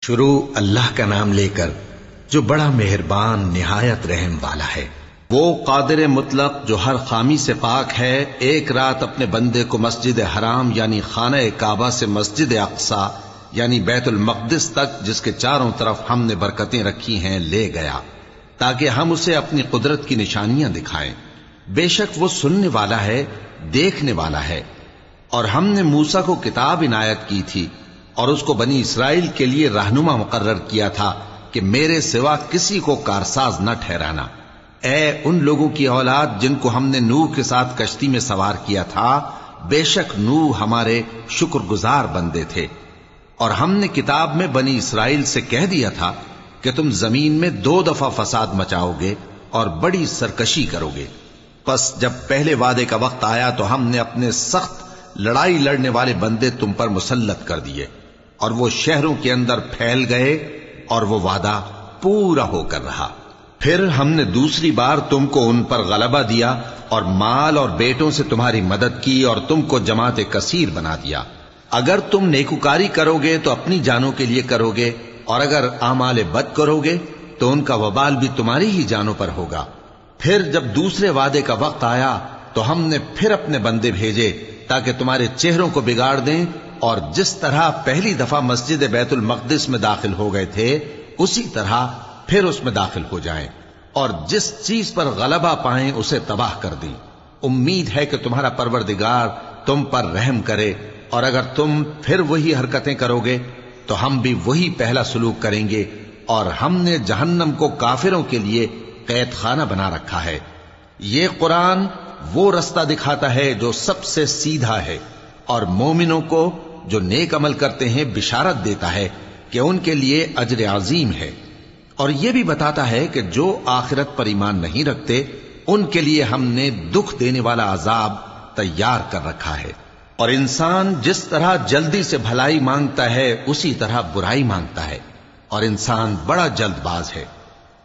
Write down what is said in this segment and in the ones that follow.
شروع اللہ کا نام لے کر جو بڑا مہربان نہایت رحم والا ہے۔ وہ قادر مطلق جو ہر خامی سے پاک ہے، ایک رات اپنے بندے کو مسجد حرام یعنی خانہ کعبہ سے مسجد اقصی یعنی بیت المقدس تک، جس کے چاروں طرف ہم نے برکتیں رکھی ہیں، لے گیا تاکہ ہم اسے اپنی قدرت کی نشانیاں دکھائیں۔ بے شک وہ سننے والا ہے، دیکھنے والا ہے۔ اور ہم نے موسیٰ کو کتاب عنایت کی تھی اور اس کو بنی اسرائیل کے لیے رہنما مقرر کیا تھا کہ میرے سوا کسی کو کارساز نہ ٹھہرانا۔ اے ان لوگوں کی اولاد جن کو ہم نے نوح کے ساتھ کشتی میں سوار کیا تھا، بے شک نوح ہمارے شکر گزار بندے تھے۔ اور ہم نے کتاب میں بنی اسرائیل سے کہہ دیا تھا کہ تم زمین میں 2 دفعہ فساد مچاؤ گے اور بڑی سرکشی کرو گے۔ پس جب پہلے وعدے کا وقت آیا تو ہم نے اپنے سخت لڑائی لڑنے والے بندے تم پر مسلط کر دیے، اور وہ شہروں کے اندر پھیل گئے، اور وہ وعدہ پورا ہو کر رہا۔ پھر ہم نے دوسری بار تم کو ان پر غلبہ دیا اور مال اور بیٹوں سے تمہاری مدد کی اور تم کو جماعت کثیر بنا دیا۔ اگر تم نیکوکاری کرو گے تو اپنی جانوں کے لیے کرو گے، اور اگر اعمال بد کرو گے تو ان کا وبال بھی تمہاری ہی جانوں پر ہوگا۔ پھر جب دوسرے وعدے کا وقت آیا تو ہم نے پھر اپنے بندے بھیجے تاکہ تمہارے چہروں کو بگاڑ دیں، اور جس طرح پہلی دفعہ مسجد بیت المقدس میں داخل ہو گئے تھے اسی طرح پھر اس میں داخل ہو جائیں، اور جس چیز پر غلبہ پائیں اسے تباہ کر دیں۔ امید ہے کہ تمہارا پروردگار تم پر رحم کرے، اور اگر تم پھر وہی حرکتیں کرو گے تو ہم بھی وہی پہلا سلوک کریں گے، اور ہم نے جہنم کو کافروں کے لیے قید خانہ بنا رکھا ہے۔ یہ قرآن وہ رستہ دکھاتا ہے جو سب سے سیدھا ہے، اور مومنوں کو جو نیک عمل کرتے ہیں بشارت دیتا ہے کہ ان کے لیے اجر عظیم ہے، اور یہ بھی بتاتا ہے کہ جو آخرت پر ایمان نہیں رکھتے ان کے لیے ہم نے دکھ دینے والا عذاب تیار کر رکھا ہے۔ اور انسان جس طرح جلدی سے بھلائی مانگتا ہے اسی طرح برائی مانگتا ہے، اور انسان بڑا جلد باز ہے۔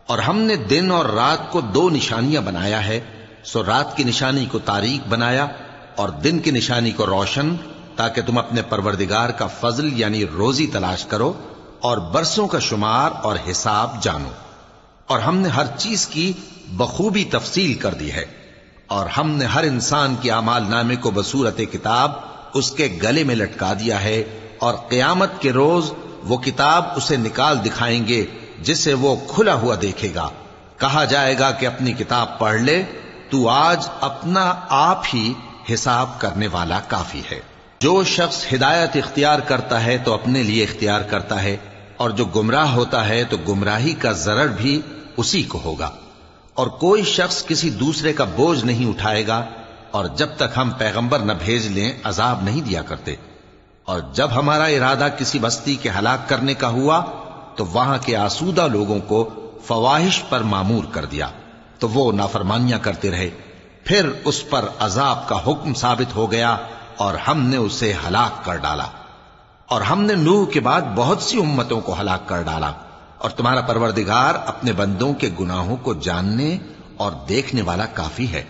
اور ہم نے دن اور رات کو 2 نشانیاں بنایا ہے، سو رات کی نشانی کو تاریک بنایا اور دن کی نشانی کو روشن، تاکہ تم اپنے پروردگار کا فضل یعنی روزی تلاش کرو اور برسوں کا شمار اور حساب جانو۔ اور ہم نے ہر چیز کی بخوبی تفصیل کر دی ہے، اور ہم نے ہر انسان کے اعمال نامے کو بصورت کتاب اس کے گلے میں لٹکا دیا ہے، اور قیامت کے روز وہ کتاب اسے نکال دکھائیں گے جسے وہ کھلا ہوا دیکھے گا۔ کہا جائے گا کہ اپنی کتاب پڑھ لے، تو آج اپنا آپ ہی حساب کرنے والا کافی ہے۔ جو شخص ہدایت اختیار کرتا ہے تو اپنے لیے اختیار کرتا ہے، اور جو گمراہ ہوتا ہے تو گمراہی کا ضرر بھی اسی کو ہوگا۔ اور کوئی شخص کسی دوسرے کا بوجھ نہیں اٹھائے گا، اور جب تک ہم پیغمبر نہ بھیج لیں عذاب نہیں دیا کرتے۔ اور جب ہمارا ارادہ کسی بستی کے ہلاک کرنے کا ہوا تو وہاں کے آسودہ لوگوں کو فواحش پر مامور کر دیا، تو وہ نافرمانیاں کرتے رہے۔ پھر اس پر عذاب کا حکم ثابت ہو گیا اور ہم نے اسے ہلاک کر ڈالا۔ اور ہم نے نوح کے بعد بہت سی امتوں کو ہلاک کر ڈالا، اور تمہارا پروردگار اپنے بندوں کے گناہوں کو جاننے اور دیکھنے والا کافی ہے۔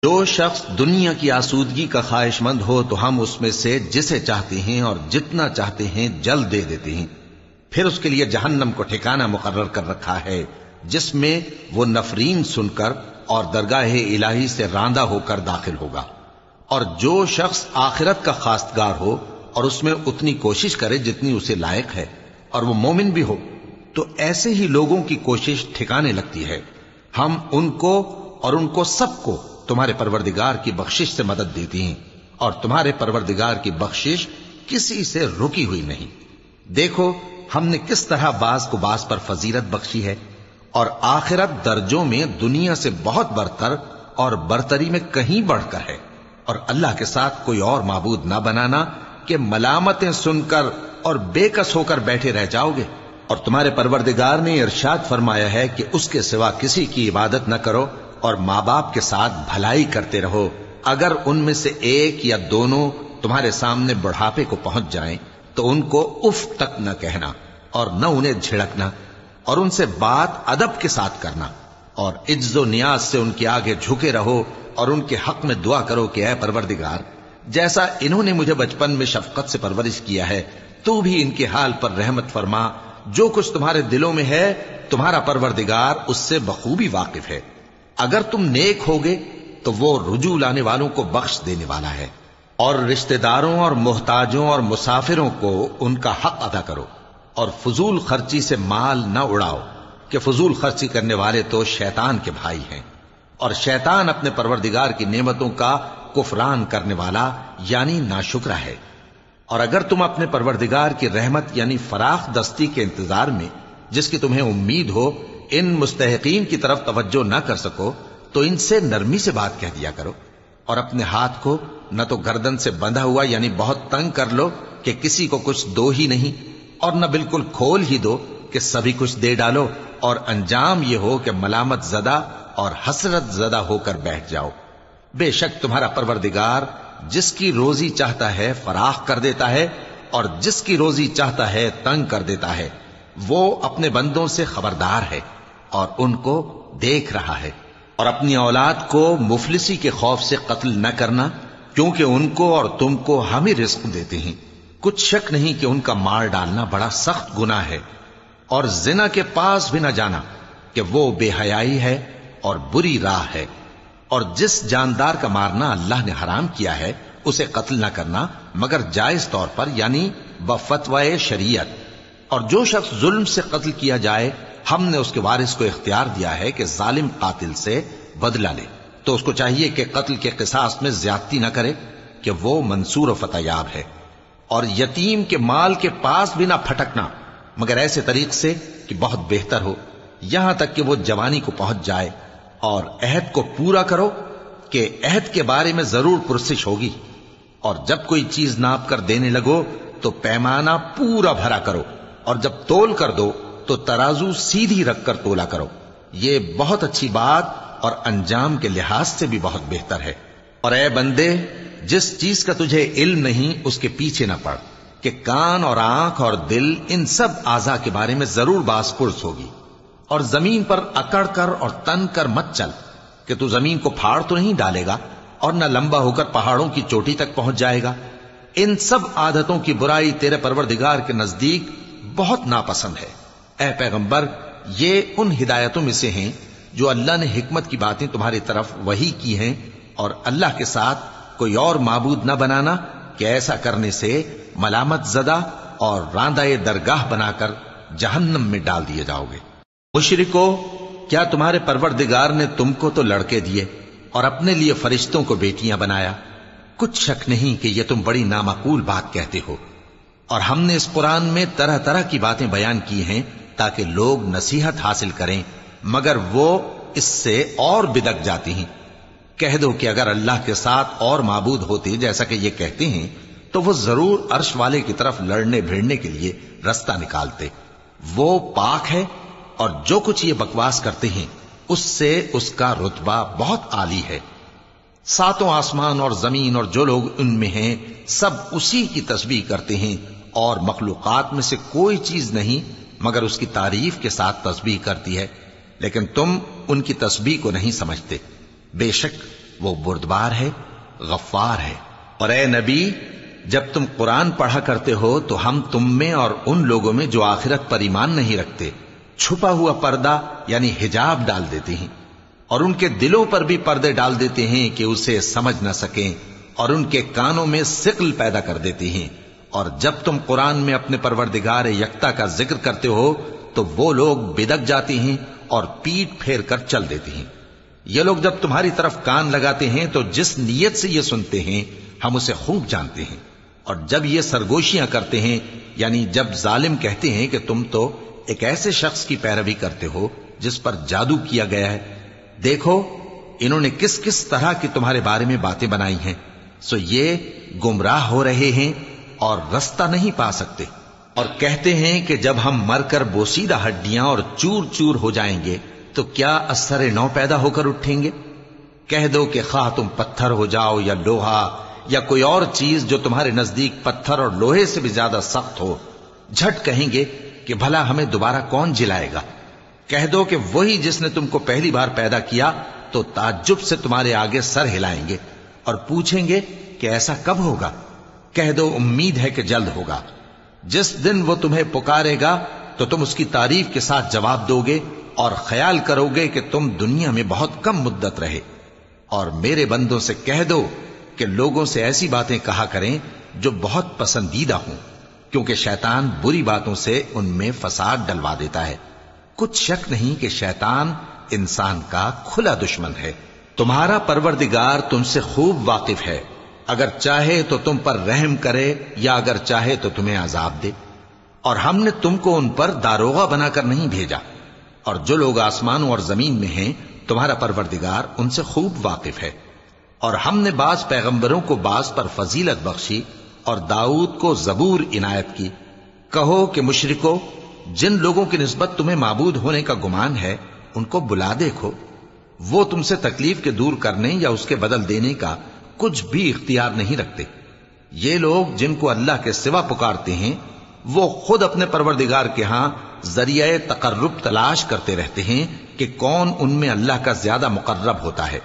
جو شخص دنیا کی آسودگی کا خواہش مند ہو تو ہم اس میں سے جسے چاہتے ہیں اور جتنا چاہتے ہیں جلد دے دیتے ہیں۔ پھر اس کے لیے جہنم کو ٹھکانہ مقرر کر رکھا ہے، جس میں وہ نفرین سن کر اور درگاہ الہی سے راندہ ہو کر داخل ہوگا۔ اور جو شخص آخرت کا خواستگار ہو اور اس میں اتنی کوشش کرے جتنی اسے لائق ہے، اور وہ مومن بھی ہو، تو ایسے ہی لوگوں کی کوشش ٹھکانے لگتی ہے۔ ہم ان کو اور ان کو سب کو تمہارے پروردگار کی بخشش سے مدد دیتی ہیں، اور تمہارے پروردگار کی بخشش کسی سے رکی ہوئی نہیں۔ دیکھو ہم نے کس طرح بعض کو بعض پر فضیلت بخشی ہے، اور آخرت درجوں میں دنیا سے بہت برتر اور برتری میں کہیں بڑھ کر ہے۔ اور اللہ کے ساتھ کوئی اور معبود نہ بنانا کہ ملامتیں سن کر اور بے کس ہو کر بیٹھے رہ جاؤ گے۔ اور تمہارے پروردگار نے ارشاد فرمایا ہے کہ اس کے سوا کسی کی عبادت نہ کرو، اور ماں باپ کے ساتھ بھلائی کرتے رہو، اگر ان میں سے ایک یا دونوں تمہارے سامنے بڑھاپے کو پہنچ جائیں تو ان کو اف تک نہ کہنا، اور نہ انہیں جھڑکنا، اور ان سے بات ادب کے ساتھ کرنا، اور عجز و نیاز سے ان کے آگے جھکے رہو، اور ان کے حق میں دعا کرو کہ اے پروردگار، جیسا انہوں نے مجھے بچپن میں شفقت سے پرورش کیا ہے تو بھی ان کے حال پر رحمت فرما، جو کچھ تمہارے دلوں میں ہے تمہارا پروردگار اس سے بخوبی واقف ہے۔ اگر تم نیک ہوگے تو وہ رجوع لانے والوں کو بخش دینے والا ہے۔ اور رشتہ داروں اور محتاجوں اور مسافروں کو ان کا حق ادا کرو، اور فضول خرچی سے مال نہ اڑاؤ کہ فضول خرچی کرنے والے تو شیطان کے بھائی ہیں، اور شیطان اپنے پروردگار کی نعمتوں کا کفران کرنے والا یعنی ناشکرا ہے۔ اور اگر تم اپنے پروردگار کی رحمت یعنی فراخ دستی کے انتظار میں جس کی تمہیں امید ہو ان مستحقین کی طرف توجہ نہ کر سکو تو ان سے نرمی سے بات کہہ دیا کرو، اور اپنے ہاتھ کو نہ تو گردن سے بندھا ہوا یعنی بہت تنگ کر لو کہ کسی کو کچھ دو ہی نہیں، اور نہ بالکل کھول ہی دو کہ سبھی کچھ دے ڈالو، اور انجام یہ ہو کہ ملامت زدہ اور حسرت زدہ ہو کر بیٹھ جاؤ۔ بے شک تمہارا پروردگار جس کی روزی چاہتا ہے فراخ کر دیتا ہے، اور جس کی روزی چاہتا ہے تنگ کر دیتا ہے۔ وہ اپنے بندوں سے خبردار ہے اور ان کو دیکھ رہا ہے۔ اور اپنی اولاد کو مفلسی کے خوف سے قتل نہ کرنا، کیونکہ ان کو اور تم کو ہم ہی رزق دیتے ہیں۔ کچھ شک نہیں کہ ان کا مار ڈالنا بڑا سخت گناہ ہے۔ اور زنا کے پاس بھی نہ جانا کہ وہ بے حیائی ہے اور بری راہ ہے۔ اور جس جاندار کا مارنا اللہ نے حرام کیا ہے اسے قتل نہ کرنا مگر جائز طور پر یعنی بفتوائے شریعت۔ اور جو شخص ظلم سے قتل کیا جائے ہم نے اس کے وارث کو اختیار دیا ہے کہ ظالم قاتل سے بدلہ لے، تو اس کو چاہیے کہ قتل کے قصاص میں زیادتی نہ کرے کہ وہ منصور و فتح یاب ہے۔ اور یتیم کے مال کے پاس بھی نہ پھٹکنا مگر ایسے طریق سے کہ بہت بہتر ہو، یہاں تک کہ وہ جوانی کو پہنچ جائے۔ اور عہد کو پورا کرو کہ عہد کے بارے میں ضرور پرسش ہوگی۔ اور جب کوئی چیز ناپ کر دینے لگو تو پیمانہ پورا بھرا کرو، اور جب تول کر دو تو ترازو سیدھی رکھ کر تولا کرو، یہ بہت اچھی بات اور انجام کے لحاظ سے بھی بہت بہتر ہے۔ اور اے بندے، جس چیز کا تجھے علم نہیں اس کے پیچھے نہ پڑ کہ کان اور آنکھ اور دل ان سب اعضاء کے بارے میں ضرور باز پرس ہوگی۔ اور زمین پر اکڑ کر اور تن کر مت چل کہ تو زمین کو پھاڑ تو نہیں ڈالے گا اور نہ لمبا ہو کر پہاڑوں کی چوٹی تک پہنچ جائے گا۔ ان سب عادتوں کی برائی تیرے پروردگار کے نزدیک بہت ناپسند ہے۔ اے پیغمبر، یہ ان ہدایتوں میں سے ہیں جو اللہ نے حکمت کی باتیں تمہاری طرف وحی کی ہیں، اور اللہ کے ساتھ کوئی اور معبود نہ بنانا کہ ایسا کرنے سے ملامت زدہ اور راندہ درگاہ بنا کر جہنم میں ڈال دیے جاؤ گے۔ مشرکو، کیا تمہارے پروردگار نے تم کو تو لڑکے دیے اور اپنے لیے فرشتوں کو بیٹیاں بنایا؟ کچھ شک نہیں کہ یہ تم بڑی نامعقول بات کہتے ہو، اور ہم نے اس قرآن میں طرح طرح کی باتیں بیان کی ہیں تاکہ لوگ نصیحت حاصل کریں، مگر وہ اس سے اور بدک جاتی ہیں۔ کہہ دو کہ اگر اللہ کے ساتھ اور معبود ہوتے جیسا کہ یہ کہتے ہیں تو وہ ضرور عرش والے کی طرف لڑنے بھیڑنے کے لیے رستہ نکالتے۔ وہ پاک ہے اور جو کچھ یہ بکواس کرتے ہیں اس سے اس کا رتبہ بہت عالی ہے۔ ساتوں آسمان اور زمین اور جو لوگ ان میں ہیں سب اسی کی تسبیح کرتے ہیں، اور مخلوقات میں سے کوئی چیز نہیں مگر اس کی تعریف کے ساتھ تسبیح کرتی ہے، لیکن تم ان کی تسبیح کو نہیں سمجھتے۔ بے شک وہ بردبار ہے، غفار ہے۔ اور اے نبی، جب تم قرآن پڑھا کرتے ہو تو ہم تم میں اور ان لوگوں میں جو آخرت پر ایمان نہیں رکھتے چھپا ہوا پردہ یعنی حجاب ڈال دیتے ہیں، اور ان کے دلوں پر بھی پردے ڈال دیتے ہیں کہ اسے سمجھ نہ سکیں، اور ان کے کانوں میں ثقل پیدا کر دیتے ہیں۔ اور جب تم قرآن میں اپنے پروردگار یکتا کا ذکر کرتے ہو تو وہ لوگ بدک جاتے ہیں اور پیٹ پھیر کر چل دیتے ہیں۔ یہ لوگ جب تمہاری طرف کان لگاتے ہیں تو جس نیت سے یہ سنتے ہیں ہم اسے خوب جانتے ہیں، اور جب یہ سرگوشیاں کرتے ہیں یعنی جب ظالم کہتے ہیں کہ تم تو ایک ایسے شخص کی پیروی کرتے ہو جس پر جادو کیا گیا ہے، دیکھو انہوں نے کس کس طرح کی تمہارے بارے میں باتیں بنائی ہیں، سو یہ گمراہ ہو رہے ہیں اور رستہ نہیں پا سکتے۔ اور کہتے ہیں کہ جب ہم مر کر بوسیدہ ہڈیاں اور چور چور ہو جائیں گے تو کیا اثر نو پیدا ہو کر اٹھیں گے؟ کہہ دو کہ خواہ تم پتھر ہو جاؤ یا لوہا یا کوئی اور چیز جو تمہارے نزدیک پتھر اور لوہے سے بھی زیادہ سخت ہو، جھٹ کہیں گے کہ بھلا ہمیں دوبارہ کون جلائے گا؟ کہہ دو کہ وہی جس نے تم کو پہلی بار پیدا کیا تو تعجب سے تمہارے آگے سر ہلائیں گے اور پوچھیں گے کہ ایسا کب ہوگا؟ کہہ دو امید ہے کہ جلد ہوگا۔ جس دن وہ تمہیں پکارے گا تو تم اس کی تعریف کے ساتھ جواب دو گے اور خیال کرو گے کہ تم دنیا میں بہت کم مدت رہے۔ اور میرے بندوں سے کہہ دو کہ لوگوں سے ایسی باتیں کہا کریں جو بہت پسندیدہ ہوں، کیونکہ شیطان بری باتوں سے ان میں فساد ڈلوا دیتا ہے۔ کچھ شک نہیں کہ شیطان انسان کا کھلا دشمن ہے۔ تمہارا پروردگار تم سے خوب واقف ہے، اگر چاہے تو تم پر رحم کرے یا اگر چاہے تو تمہیں عذاب دے۔ اور ہم نے تم کو ان پر داروغہ بنا کر نہیں بھیجا، اور جو لوگ آسمانوں اور زمین میں ہیں تمہارا پروردگار ان سے خوب واقف ہے۔ اور ہم نے بعض پیغمبروں کو بعض پر فضیلت بخشی اور داؤد کو زبور عنایت کی۔ کہو کہ مشرکو، جن لوگوں کی نسبت تمہیں معبود ہونے کا گمان ہے ان کو بلا دیکھو، وہ تم سے تکلیف کے دور کرنے یا اس کے بدل دینے کا کچھ بھی اختیار نہیں رکھتے۔ یہ لوگ جن کو اللہ کے سوا پکارتے ہیں وہ خود اپنے پروردگار کے ہاں ذریعہ تقرب تلاش کرتے رہتے ہیں کہ کون ان میں اللہ کا زیادہ مقرب ہوتا ہے،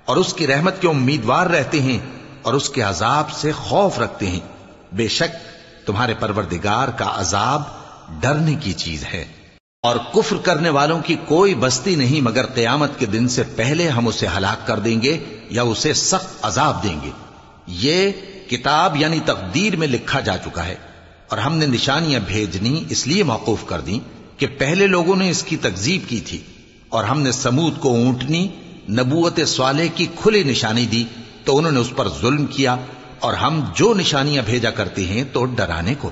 اور اس کی رحمت کے امیدوار رہتے ہیں اور اس کے عذاب سے خوف رکھتے ہیں۔ بے شک تمہارے پروردگار کا عذاب ڈرنے کی چیز ہے۔ اور کفر کرنے والوں کی کوئی بستی نہیں مگر قیامت کے دن سے پہلے ہم اسے ہلاک کر دیں گے یا اسے سخت عذاب دیں گے۔ یہ کتاب یعنی تقدیر میں لکھا جا چکا ہے، اور ہم نے نشانیاں بھیجنی اس لیے موقوف کر دیں کہ پہلے لوگوں نے اس کی تکذیب کی تھی، اور ہم نے سمود کو اونٹنی نبوت صالح کی کھلی نشانی دی تو انہوں نے اس پر ظلم کیا، اور ہم جو نشانیاں بھیجا کرتے ہیں تو ڈرانے کو۔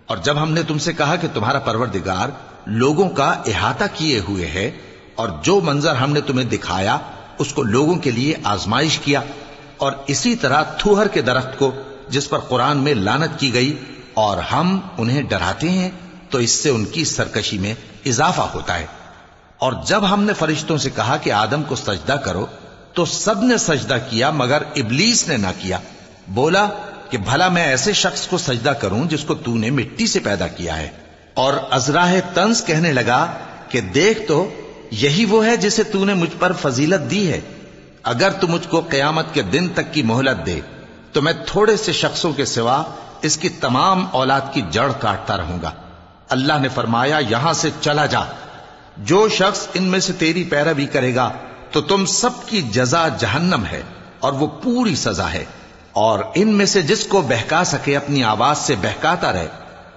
اور جب ہم نے تم سے کہا کہ تمہارا پروردگار لوگوں کا احاطہ کیے ہوئے ہے، اور جو منظر ہم نے تمہیں دکھایا اس کو لوگوں کے لیے آزمائش کیا، اور اسی طرح تھوہر کے درخت کو جس پر قرآن میں لعنت کی گئی، اور ہم انہیں ڈراتے ہیں تو اس سے ان کی سرکشی میں اضافہ ہوتا ہے۔ اور جب ہم نے فرشتوں سے کہا کہ آدم کو سجدہ کرو تو سب نے سجدہ کیا مگر ابلیس نے نہ کیا، بولا کہ بھلا میں ایسے شخص کو سجدہ کروں جس کو تو نے مٹی سے پیدا کیا ہے۔ اور ازراہ طنز کہنے لگا کہ دیکھ تو یہی وہ ہے جسے تو نے مجھ پر فضیلت دی ہے، اگر تو مجھ کو قیامت کے دن تک کی مہلت دے تو میں تھوڑے سے شخصوں کے سوا اس کی تمام اولاد کی جڑ کاٹتا رہوں گا۔ اللہ نے فرمایا یہاں سے چلا جا، جو شخص ان میں سے تیری پیروی کرے گا تو تم سب کی جزا جہنم ہے اور وہ پوری سزا ہے، اور ان میں سے جس کو بہکا سکے اپنی آواز سے بہکاتا رہے،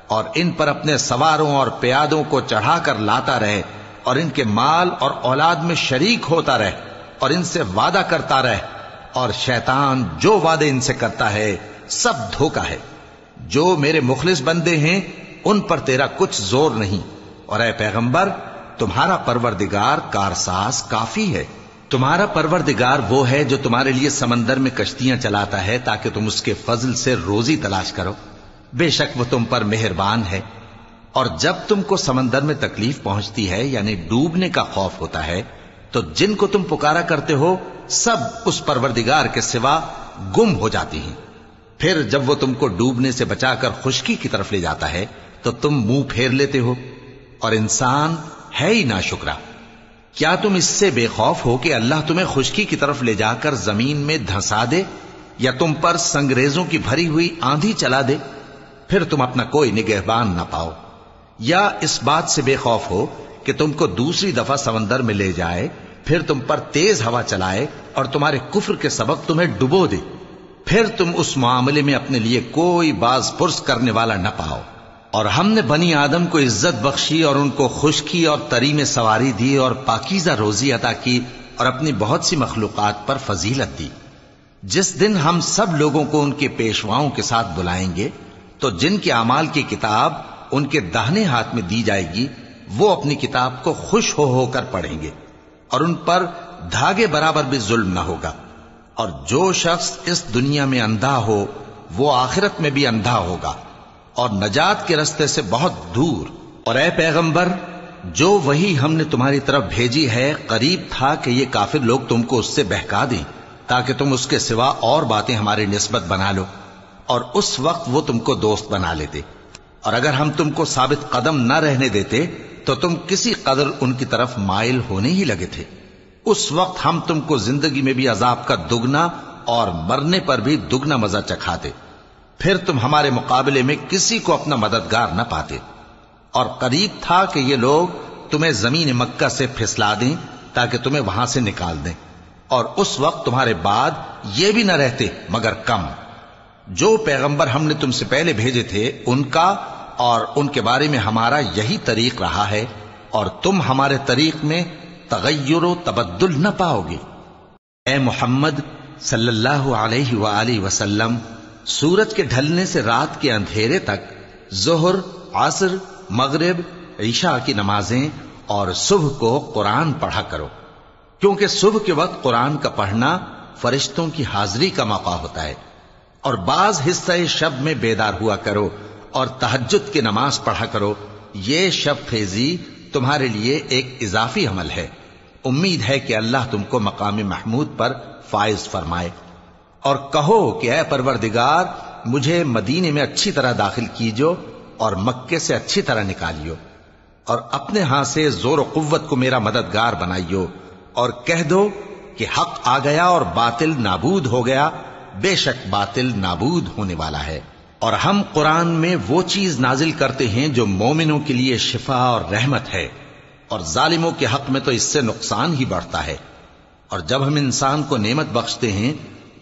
اور ان پر اپنے سواروں اور پیادوں کو چڑھا کر لاتا رہے، اور ان کے مال اور اولاد میں شریک ہوتا رہے، اور ان سے وعدہ کرتا رہے، اور شیطان جو وعدے ان سے کرتا ہے سب دھوکہ ہے۔ جو میرے مخلص بندے ہیں ان پر تیرا کچھ زور نہیں، اور اے پیغمبر تمہارا پروردگار کارساز کافی ہے۔ تمہارا پروردگار وہ ہے جو تمہارے لیے سمندر میں کشتیاں چلاتا ہے تاکہ تم اس کے فضل سے روزی تلاش کرو، بے شک وہ تم پر مہربان ہے۔ اور جب تم کو سمندر میں تکلیف پہنچتی ہے یعنی ڈوبنے کا خوف ہوتا ہے تو جن کو تم پکارا کرتے ہو سب اس پروردگار کے سوا گم ہو جاتی ہیں۔ پھر جب وہ تم کو ڈوبنے سے بچا کر خشکی کی طرف لے جاتا ہے تو تم منہ پھیر لیتے ہو، اور انسان ہے ہی ناشکرا۔ کیا تم اس سے بے خوف ہو کہ اللہ تمہیں خشکی کی طرف لے جا کر زمین میں دھنسا دے یا تم پر سنگریزوں کی بھری ہوئی آندھی چلا دے، پھر تم اپنا کوئی نگہبان نہ پاؤ؟ یا اس بات سے بے خوف ہو کہ تم کو دوسری دفعہ سمندر میں لے جائے، پھر تم پر تیز ہوا چلائے اور تمہارے کفر کے سبب تمہیں ڈبو دے، پھر تم اس معاملے میں اپنے لیے کوئی باز پرس کرنے والا نہ پاؤ؟ اور ہم نے بنی آدم کو عزت بخشی اور ان کو خشکی اور تری میں سواری دی اور پاکیزہ روزی عطا کی اور اپنی بہت سی مخلوقات پر فضیلت دی۔ جس دن ہم سب لوگوں کو ان کے پیشواؤں کے ساتھ بلائیں گے تو جن کے اعمال کی کتاب ان کے داہنے ہاتھ میں دی جائے گی وہ اپنی کتاب کو خوش ہو کر پڑھیں گے، اور ان پر دھاگے برابر بھی ظلم نہ ہوگا۔ اور جو شخص اس دنیا میں اندھا ہو وہ آخرت میں بھی اندھا ہوگا اور نجات کے رستے سے بہت دور۔ اور اے پیغمبر جو وہی ہم نے تمہاری طرف بھیجی ہے قریب تھا کہ یہ کافر لوگ تم کو اس سے بہکا دیں تاکہ تم اس کے سوا اور باتیں ہماری نسبت بنا لو، اور اس وقت وہ تم کو دوست بنا لیتے، اور اگر ہم تم کو ثابت قدم نہ رہنے دیتے تو تم کسی قدر ان کی طرف مائل ہونے ہی لگے تھے۔ اس وقت ہم تم کو زندگی میں بھی عذاب کا دگنا اور مرنے پر بھی دگنا مزہ چکھاتے، پھر تم ہمارے مقابلے میں کسی کو اپنا مددگار نہ پاتے۔ اور قریب تھا کہ یہ لوگ تمہیں زمین مکہ سے پھسلا دیں تاکہ تمہیں وہاں سے نکال دیں، اور اس وقت تمہارے بعد یہ بھی نہ رہتے مگر کم۔ جو پیغمبر ہم نے تم سے پہلے بھیجے تھے ان کا اور ان کے بارے میں ہمارا یہی طریق رہا ہے، اور تم ہمارے طریق میں تغیر و تبدل نہ پاؤ گے۔ اے محمد صلی اللہ علیہ وآلہ وسلم، سورج کے ڈھلنے سے رات کے اندھیرے تک ظہر، عصر، مغرب، عشاء کی نمازیں اور صبح کو قرآن پڑھا کرو، کیونکہ صبح کے وقت قرآن کا پڑھنا فرشتوں کی حاضری کا موقع ہوتا ہے، اور بعض حصہ شب میں بیدار ہوا کرو اور تہجد کی نماز پڑھا کرو۔ یہ شب خیزی تمہارے لیے ایک اضافی عمل ہے، امید ہے کہ اللہ تم کو مقام محمود پر فائز فرمائے۔ اور کہو کہ اے پروردگار، مجھے مدینے میں اچھی طرح داخل کیجو اور مکے سے اچھی طرح نکالیو، اور اپنے ہاں سے زور و قوت کو میرا مددگار بنائیو، اور کہہ دو کہ حق آ گیا اور باطل نابود ہو گیا، بے شک باطل نابود ہونے والا ہے۔ اور ہم قرآن میں وہ چیز نازل کرتے ہیں جو مومنوں کے لیے شفا اور رحمت ہے، اور ظالموں کے حق میں تو اس سے نقصان ہی بڑھتا ہے۔ اور جب ہم انسان کو نعمت بخشتے ہیں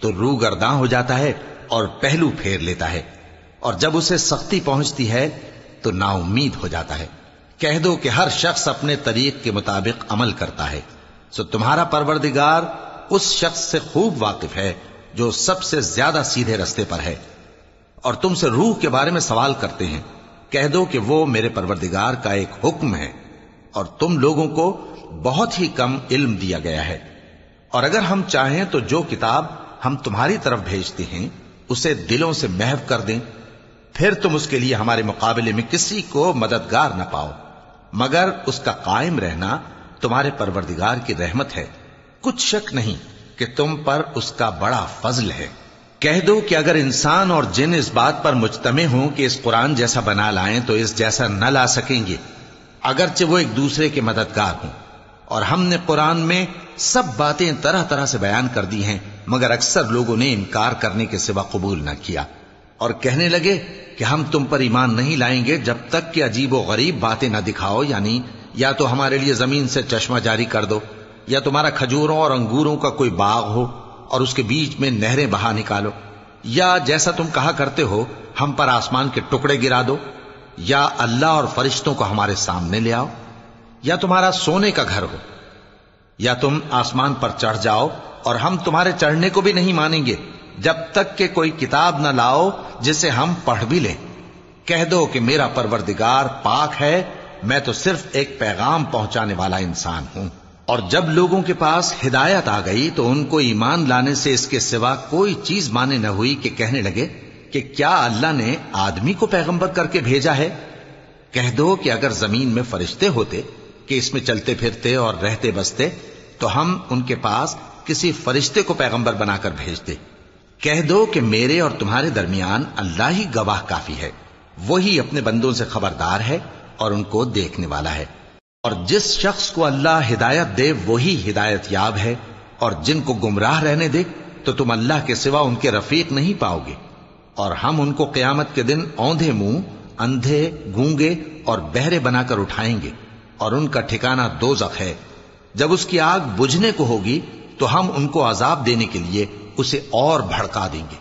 تو روح گرداں ہو جاتا ہے اور پہلو پھیر لیتا ہے، اور جب اسے سختی پہنچتی ہے تو نا امید ہو جاتا ہے۔ کہہ دو کہ ہر شخص اپنے طریق کے مطابق عمل کرتا ہے، سو تمہارا پروردگار اس شخص سے خوب واقف ہے جو سب سے زیادہ سیدھے رستے پر ہے۔ اور تم سے روح کے بارے میں سوال کرتے ہیں، کہہ دو کہ وہ میرے پروردگار کا ایک حکم ہے، اور تم لوگوں کو بہت ہی کم علم دیا گیا ہے۔ اور اگر ہم چاہیں تو جو کتاب ہم تمہاری طرف بھیجتے ہیں اسے دلوں سے محو کر دیں، پھر تم اس کے لیے ہمارے مقابلے میں کسی کو مددگار نہ پاؤ، مگر اس کا قائم رہنا تمہارے پروردگار کی رحمت ہے، کچھ شک نہیں کہ تم پر اس کا بڑا فضل ہے۔ کہہ دو کہ اگر انسان اور جن اس بات پر مجتمع ہوں کہ اس قرآن جیسا بنا لائیں تو اس جیسا نہ لا سکیں گے، اگرچہ وہ ایک دوسرے کے مددگار ہوں۔ اور ہم نے قرآن میں سب باتیں طرح طرح سے بیان کر دی ہیں، مگر اکثر لوگوں نے انکار کرنے کے سوا قبول نہ کیا، اور کہنے لگے کہ ہم تم پر ایمان نہیں لائیں گے جب تک کہ عجیب و غریب باتیں نہ دکھاؤ، یعنی یا تو ہمارے لیے زمین سے چشمہ جاری کر دو، یا تمہارا کھجوروں اور انگوروں کا کوئی باغ ہو اور اس کے بیچ میں نہریں بہا نکالو، یا جیسا تم کہا کرتے ہو ہم پر آسمان کے ٹکڑے گرا دو، یا اللہ اور فرشتوں کو ہمارے سامنے لے آؤ، یا تمہارا سونے کا گھر ہو، یا تم آسمان پر چڑھ جاؤ، اور ہم تمہارے چڑھنے کو بھی نہیں مانیں گے جب تک کہ کوئی کتاب نہ لاؤ جسے ہم پڑھ بھی لیں۔ کہہ دو کہ میرا پروردگار پاک ہے، میں تو صرف ایک پیغام پہنچانے والا انسان ہوں۔ اور جب لوگوں کے پاس ہدایت آ گئی تو ان کو ایمان لانے سے اس کے سوا کوئی چیز مانے نہ ہوئی کہ کہنے لگے کہ کیا اللہ نے آدمی کو پیغمبر کر کے بھیجا ہے؟ کہہ دو کہ اگر زمین میں فرشتے ہوتے کہ اس میں چلتے پھرتے اور رہتے بستے تو ہم ان کے پاس کسی فرشتے کو پیغمبر بنا کر بھیجتے۔ کہہ دو کہ میرے اور تمہارے درمیان اللہ ہی گواہ کافی ہے، وہی اپنے بندوں سے خبردار ہے اور ان کو دیکھنے والا ہے۔ اور جس شخص کو اللہ ہدایت دے وہی ہدایت یاب ہے، اور جن کو گمراہ رہنے دے تو تم اللہ کے سوا ان کے رفیق نہیں پاؤ گے۔ اور ہم ان کو قیامت کے دن اوندھے منہ، اندھے، گونگے اور بہرے بنا کر اٹھائیں گے، اور ان کا ٹھکانہ دوزخ ہے۔ جب اس کی آگ بجھنے کو ہوگی تو ہم ان کو عذاب دینے کے لیے اسے اور بھڑکا دیں گے۔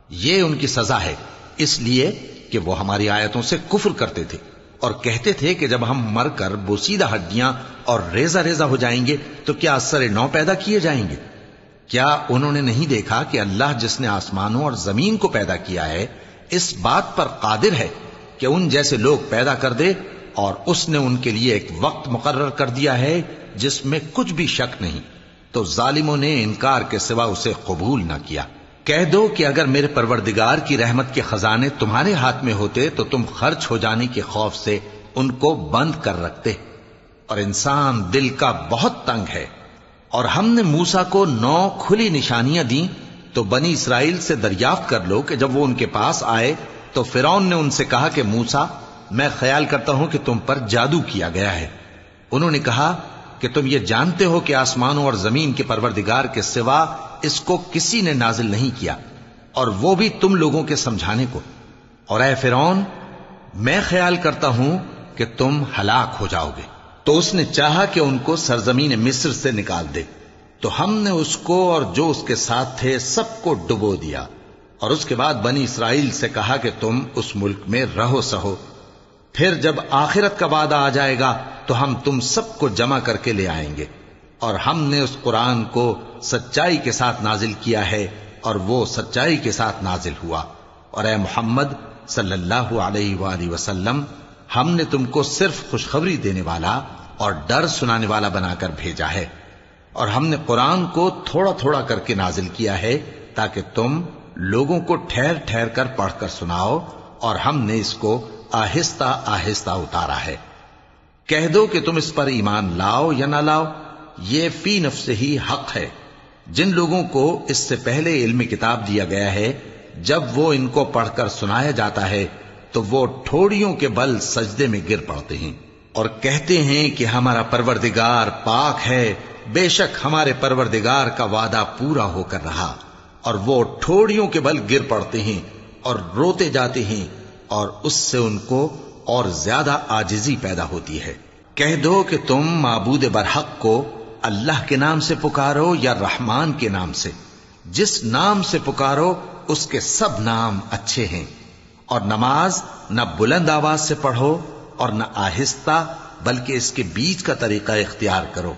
یہ ان کی سزا ہے، اس لیے کہ وہ ہماری آیتوں سے کفر کرتے تھے اور کہتے تھے کہ جب ہم مر کر بوسیدہ ہڈیاں اور ریزہ ریزہ ہو جائیں گے تو کیا اثر نو پیدا کیے جائیں گے؟ کیا انہوں نے نہیں دیکھا کہ اللہ جس نے آسمانوں اور زمین کو پیدا کیا ہے اس بات پر قادر ہے کہ ان جیسے لوگ پیدا کر دے، اور اس نے ان کے لیے ایک وقت مقرر کر دیا ہے جس میں کچھ بھی شک نہیں، تو ظالموں نے انکار کے سوا اسے قبول نہ کیا۔ کہہ دو کہ اگر میرے پروردگار کی رحمت کے خزانے تمہارے ہاتھ میں ہوتے تو تم خرچ ہو جانے کے خوف سے ان کو بند کر رکھتے، اور انسان دل کا بہت تنگ ہے۔ اور ہم نے موسیٰ کو 9 کھلی نشانیاں دیں تو بنی اسرائیل سے دریافت کر لو کہ جب وہ ان کے پاس آئے تو فرعون نے ان سے کہا کہ موسیٰ، میں خیال کرتا ہوں کہ تم پر جادو کیا گیا ہے۔ انہوں نے کہا کہ تم یہ جانتے ہو کہ آسمانوں اور زمین کے پروردگار کے سوا اس کو کسی نے نازل نہیں کیا، اور وہ بھی تم لوگوں کے سمجھانے کو۔ اور اے فرعون، میں خیال کرتا ہوں کہ تم ہلاک ہو جاؤ گے۔ تو اس نے چاہا کہ ان کو سرزمین مصر سے نکال دے، تو ہم نے اس کو اور جو اس کے ساتھ تھے سب کو ڈبو دیا، اور اس کے بعد بنی اسرائیل سے کہا کہ تم اس ملک میں رہو سہو، پھر جب آخرت کا وعدہ آ جائے گا تو ہم تم سب کو جمع کر کے لے آئیں گے۔ اور ہم نے اس قرآن کو سچائی کے ساتھ نازل کیا ہے، اور وہ سچائی کے ساتھ نازل ہوا۔ اور اے محمد صلی اللہ علیہ وآلہ وسلم، ہم نے تم کو صرف خوشخبری دینے والا اور ڈر سنانے والا بنا کر بھیجا ہے، اور ہم نے قرآن کو تھوڑا تھوڑا کر کے نازل کیا ہے تاکہ تم لوگوں کو ٹھہر ٹھہر کر پڑھ کر سناؤ، اور ہم نے اس کو آہستہ آہستہ اتارا ہے۔ کہہ دو کہ تم اس پر ایمان لاؤ یا نہ لاؤ، یہ فی نفسہ ہی حق ہے۔ جن لوگوں کو اس سے پہلے علم کتاب دیا گیا ہے، جب وہ ان کو پڑھ کر سنایا جاتا ہے تو وہ ٹھوڑیوں کے بل سجدے میں گر پڑتے ہیں اور کہتے ہیں کہ ہمارا پروردگار پاک ہے، بے شک ہمارے پروردگار کا وعدہ پورا ہو کر رہا، اور وہ ٹھوڑیوں کے بل گر پڑتے ہیں اور روتے جاتے ہیں، اور اس سے ان کو اور زیادہ عاجزی پیدا ہوتی ہے۔ کہہ دو کہ تم معبود برحق کو اللہ کے نام سے پکارو یا رحمان کے نام سے، جس نام سے پکارو اس کے سب نام اچھے ہیں، اور نماز نہ بلند آواز سے پڑھو اور نہ آہستہ، بلکہ اس کے بیچ کا طریقہ اختیار کرو،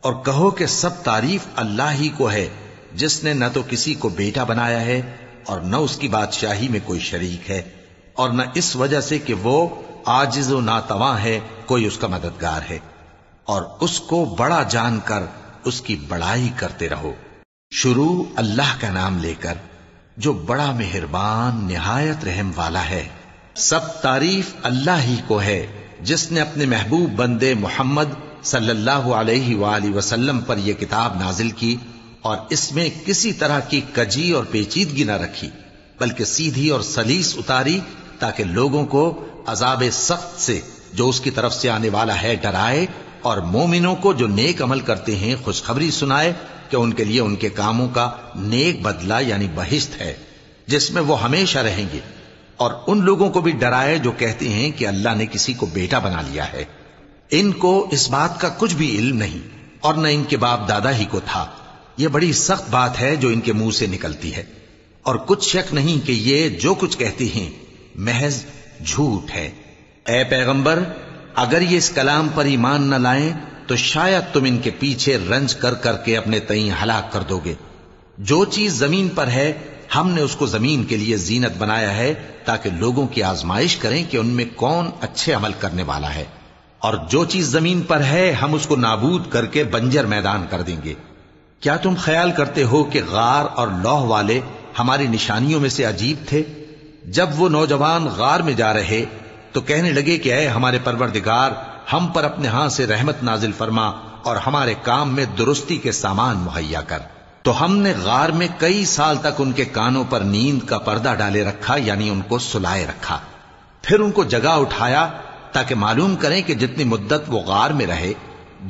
اور کہو کہ سب تعریف اللہ ہی کو ہے، جس نے نہ تو کسی کو بیٹا بنایا ہے اور نہ اس کی بادشاہی میں کوئی شریک ہے، اور نہ اس وجہ سے کہ وہ عاجز و ناتواں ہے کوئی اس کا مددگار ہے، اور اس کو بڑا جان کر اس کی بڑائی کرتے رہو۔ شروع اللہ کا نام لے کر جو بڑا مہربان نہایت رحم والا ہے۔ سب تعریف اللہ ہی کو ہے جس نے اپنے محبوب بندے محمد صلی اللہ علیہ وآلہ وسلم پر یہ کتاب نازل کی، اور اس میں کسی طرح کی کجی اور پیچیدگی نہ رکھی، بلکہ سیدھی اور سلیس اتاری تاکہ لوگوں کو عذاب سخت سے جو اس کی طرف سے آنے والا ہے ڈرائے، اور مومنوں کو جو نیک عمل کرتے ہیں خوشخبری سنائے کہ ان کے لیے ان کے کاموں کا نیک بدلہ یعنی بہشت ہے جس میں وہ ہمیشہ رہیں گے، اور ان لوگوں کو بھی ڈرائے جو کہتے ہیں کہ اللہ نے کسی کو بیٹا بنا لیا ہے۔ ان کو اس بات کا کچھ بھی علم نہیں، اور نہ ان کے باپ دادا ہی کو تھا۔ یہ بڑی سخت بات ہے جو ان کے منہ سے نکلتی ہے، اور کچھ شک نہیں کہ یہ جو کچھ کہتے ہیں محض جھوٹ ہے۔ اے پیغمبر، اگر یہ اس کلام پر ایمان نہ لائیں تو شاید تم ان کے پیچھے رنج کر کر کے اپنے تئیں ہلاک کر دو گے۔ جو چیز زمین پر ہے ہم نے اس کو زمین کے لیے زینت بنایا ہے تاکہ لوگوں کی آزمائش کریں کہ ان میں کون اچھے عمل کرنے والا ہے، اور جو چیز زمین پر ہے ہم اس کو نابود کر کے بنجر میدان کر دیں گے۔ کیا تم خیال کرتے ہو کہ غار اور لوح والے ہماری نشانیوں میں سے عجیب تھے؟ جب وہ نوجوان غار میں جا رہے تو کہنے لگے کہ اے ہمارے پروردگار، ہم پر اپنے ہاں سے رحمت نازل فرما اور ہمارے کام میں درستی کے سامان مہیا کر۔ تو ہم نے غار میں کئی سال تک ان کے کانوں پر نیند کا پردہ ڈالے رکھا، یعنی ان کو سلائے رکھا، پھر ان کو جگا اٹھایا تاکہ معلوم کریں کہ جتنی مدت وہ غار میں رہے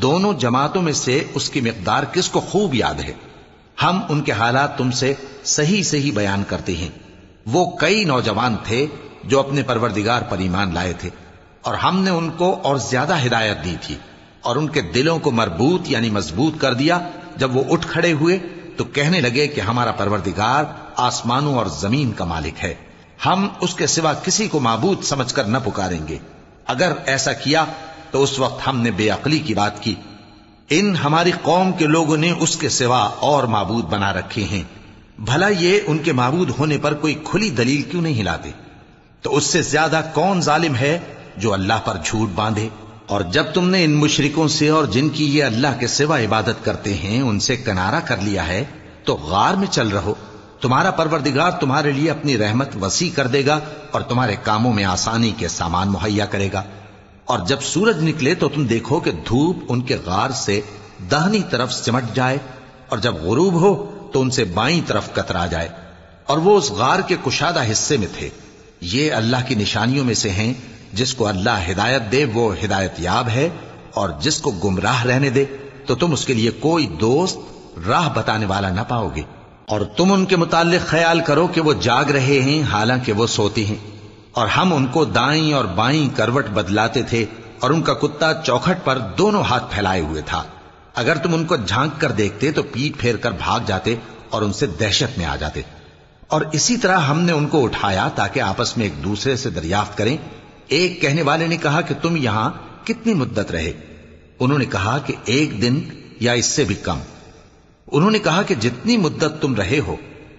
دونوں جماعتوں میں سے اس کی مقدار کس کو خوب یاد ہے۔ ہم ان کے حالات تم سے صحیح صحیح بیان کرتے ہیں۔ وہ کئی نوجوان تھے جو اپنے پروردگار پر ایمان لائے تھے، اور ہم نے ان کو اور زیادہ ہدایت دی تھی، اور ان کے دلوں کو مربوط یعنی مضبوط کر دیا۔ جب وہ اٹھ کھڑے ہوئے تو کہنے لگے کہ ہمارا پروردگار آسمانوں اور زمین کا مالک ہے، ہم اس کے سوا کسی کو معبود سمجھ کر نہ پکاریں گے۔ اگر ایسا کیا تو اس وقت ہم نے بے عقلی کی بات کی۔ ان ہماری قوم کے لوگوں نے اس کے سوا اور معبود بنا رکھے ہیں، بھلا یہ ان کے معبود ہونے پر کوئی کھلی دلیل کیوں نہیں لاتے؟ تو اس سے زیادہ کون ظالم ہے جو اللہ پر جھوٹ باندھے؟ اور جب تم نے ان مشرکوں سے اور جن کی یہ اللہ کے سوا عبادت کرتے ہیں ان سے کنارہ کر لیا ہے تو غار میں چل رہو، تمہارا پروردگار تمہارے لیے اپنی رحمت وسیع کر دے گا اور تمہارے کاموں میں آسانی کے سامان مہیا کرے گا۔ اور جب سورج نکلے تو تم دیکھو کہ دھوپ ان کے غار سے داہنی طرف سمٹ جائے، اور جب غروب ہو تو ان سے بائیں طرف کترا جائے، اور وہ اس غار کے کشادہ حصے میں تھے۔ یہ اللہ کی نشانیوں میں سے ہیں، جس کو اللہ ہدایت دے وہ ہدایت یاب ہے، اور جس کو گمراہ رہنے دے تو تم اس کے لیے کوئی دوست راہ بتانے والا نہ پاؤ گے۔ اور تم ان کے متعلق خیال کرو کہ وہ جاگ رہے ہیں حالانکہ وہ سوتے ہیں، اور ہم ان کو دائیں اور بائیں کروٹ بدلاتے تھے، اور ان کا کتا چوکھٹ پر دونوں ہاتھ پھیلائے ہوئے تھا۔ اگر تم ان کو جھانک کر دیکھتے تو پیٹ پھیر کر بھاگ جاتے اور ان سے دہشت میں آ جاتے۔ اور اسی طرح ہم نے ان کو اٹھایا تاکہ آپس میں ایک دوسرے سے دریافت کریں۔ ایک کہنے والے نے کہا کہ تم یہاں کتنی مدت رہے؟ انہوں نے کہا کہ 1 دن یا اس سے بھی کم۔ انہوں نے کہا کہ جتنی مدت تم رہے ہو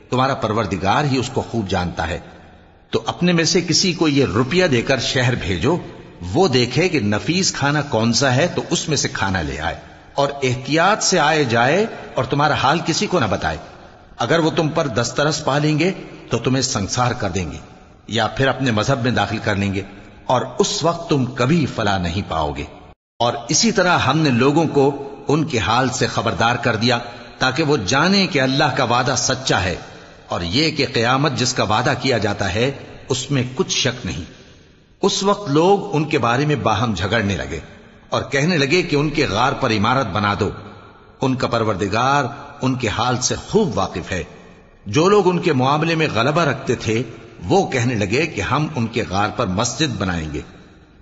تمہارا پروردگار ہی اس کو خوب جانتا ہے، تو اپنے میں سے کسی کو یہ روپیہ دے کر شہر بھیجو، وہ دیکھے کہ نفیس کھانا کون سا ہے تو اس میں سے کھانا لے آئے، اور احتیاط سے آئے جائے اور تمہارا حال کسی کو نہ بتائے۔ اگر وہ تم پر دسترس پا لیں گے تو تمہیں سنسار کر دیں گے یا پھر اپنے مذہب میں داخل کر لیں گے، اور اس وقت تم کبھی فلاح نہیں پاؤ گے۔ اور اسی طرح ہم نے لوگوں کو ان کے حال سے خبردار کر دیا تاکہ وہ جانیں کہ اللہ کا وعدہ سچا ہے، اور یہ کہ قیامت جس کا وعدہ کیا جاتا ہے اس میں کچھ شک نہیں۔ اس وقت لوگ ان کے بارے میں باہم جھگڑنے لگے اور کہنے لگے کہ ان کے غار پر عمارت بنا دو۔ ان کا پروردگار ان کے حال سے خوب واقف ہے۔ جو لوگ ان کے معاملے میں غلبہ رکھتے تھے وہ کہنے لگے کہ ہم ان کے غار پر مسجد بنائیں گے۔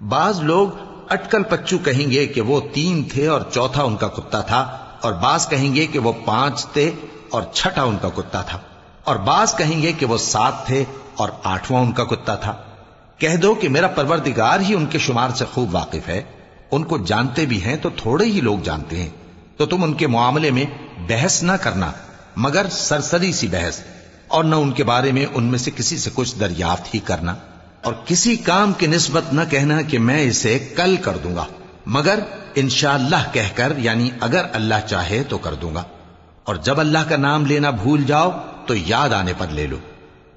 بعض لوگ اٹکل پچو کہیں گے کہ وہ 3 تھے اور چوتھا ان کا کتا تھا، اور بعض کہیں گے کہ وہ 5 تھے اور چھٹا ان کا کتا تھا، اور بعض کہیں گے کہ وہ 7 تھے اور 8واں ان کا کتا تھا۔ کہہ دو کہ میرا پروردگار ہی ان کے شمار سے خوب واقف ہے، ان کو جانتے بھی ہیں تو تھوڑے ہی لوگ جانتے ہیں۔ تو تم ان کے معاملے میں بحث نہ کرنا مگر سرسری سی بحث، اور نہ ان کے بارے میں ان میں سے کسی سے کچھ دریافت ہی کرنا، اور کسی کام کی نسبت نہ کہنا کہ میں اسے کل کر دوں گا، مگر انشاءاللہ کہہ کر، یعنی اگر اللہ چاہے تو کر دوں گا۔ اور جب اللہ کا نام لینا بھول جاؤ تو یاد آنے پر لے لو،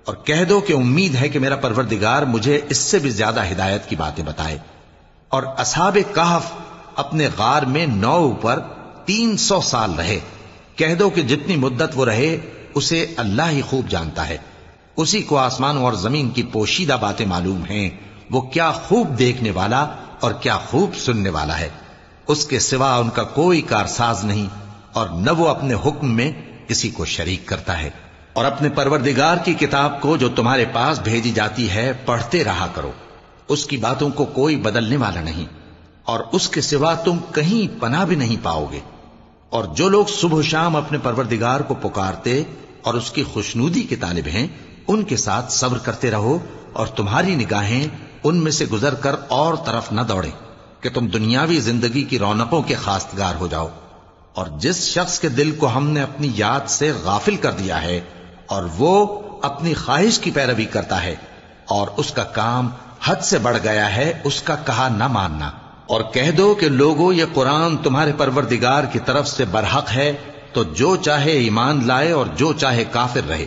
اور کہہ دو کہ امید ہے کہ میرا پروردگار مجھے اس سے بھی زیادہ ہدایت کی باتیں بتائے۔ اور اصحاب کہف اپنے غار میں 9 پر 300 سال رہے۔ کہہ دو کہ جتنی مدت وہ رہے اسے اللہ ہی خوب جانتا ہے، اسی کو آسمانوں اور زمین کی پوشیدہ باتیں معلوم ہیں، وہ کیا خوب دیکھنے والا اور کیا خوب سننے والا ہے۔ اس کے سوا ان کا کوئی کارساز نہیں، اور نہ وہ اپنے حکم میں کسی کو شریک کرتا ہے۔ اور اپنے پروردگار کی کتاب کو جو تمہارے پاس بھیجی جاتی ہے پڑھتے رہا کرو، اس کی باتوں کو کوئی بدلنے والا نہیں، اور اس کے سوا تم کہیں پناہ بھی نہیں پاؤ گے۔ اور جو لوگ صبح و شام اپنے پروردگار کو پکارتے اور اس کی خوشنودی کے طالب ہیں، ان کے ساتھ صبر کرتے رہو، اور تمہاری نگاہیں ان میں سے گزر کر اور طرف نہ دوڑیں کہ تم دنیاوی زندگی کی رونقوں کے خواستگار ہو جاؤ۔ اور جس شخص کے دل کو ہم نے اپنی یاد سے غافل کر دیا ہے اور وہ اپنی خواہش کی پیروی کرتا ہے اور اس کا کام حد سے بڑھ گیا ہے، اس کا کہا نہ ماننا۔ اور کہہ دو کہ لوگو یہ قرآن تمہارے پروردگار کی طرف سے برحق ہے، تو جو چاہے ایمان لائے اور جو چاہے کافر رہے۔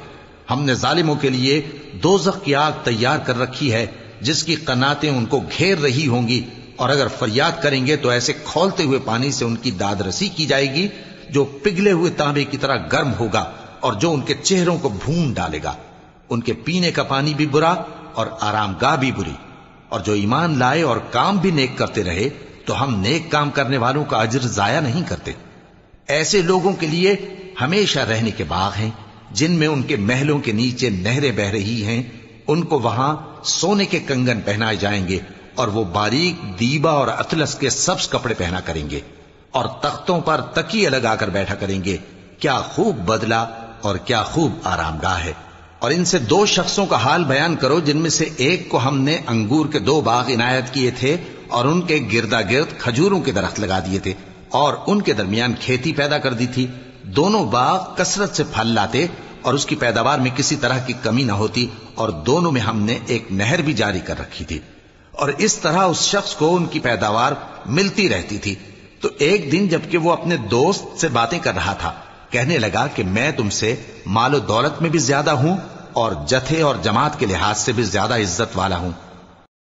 ہم نے ظالموں کے لیے دوزخ کی آگ تیار کر رکھی ہے جس کی قناتیں ان کو گھیر رہی ہوں گی، اور اگر فریاد کریں گے تو ایسے کھولتے ہوئے پانی سے ان کی داد رسی کی جائے گی جو پگھلے ہوئے تانبے کی طرح گرم ہوگا اور جو ان کے چہروں کو بھون ڈالے گا۔ ان کے پینے کا پانی بھی برا اور آرام گاہ بھی بری۔ اور جو ایمان لائے اور کام بھی نیک کرتے رہے تو ہم نیک کام کرنے والوں کا اجر ضائع نہیں کرتے۔ ایسے لوگوں کے لیے ہمیشہ رہنے کے باغ ہیں جن میں ان کے محلوں کے نیچے نہریں بہ رہی ہیں، ان کو وہاں سونے کے کنگن پہنائے جائیں گے، اور وہ باریک دیبا اور اطلس کے سبز کپڑے پہنا کریں گے، اور تختوں پر تکیے لگا کر بیٹھا کریں گے۔ کیا خوب بدلہ اور کیا خوب آرام گاہ ہے۔ اور ان سے 2 شخصوں کا حال بیان کرو جن میں سے ایک کو ہم نے انگور کے 2 باغ عنایت کیے تھے اور ان کے گردا گرد کھجوروں کے درخت لگا دیے تھے اور ان کے درمیان کھیتی پیدا کر دی تھی۔ دونوں باغ کثرت سے پھل لاتے اور اس کی پیداوار میں کسی طرح کی کمی نہ ہوتی، اور دونوں میں ہم نے ایک نہر بھی جاری کر رکھی تھی، اور اس طرح اس شخص کو ان کی پیداوار ملتی رہتی تھی۔ تو ایک دن جبکہ وہ اپنے دوست سے باتیں کر رہا تھا، کہنے لگا کہ میں تم سے مال و دولت میں بھی زیادہ ہوں اور جتھے اور جماعت کے لحاظ سے بھی زیادہ عزت والا ہوں،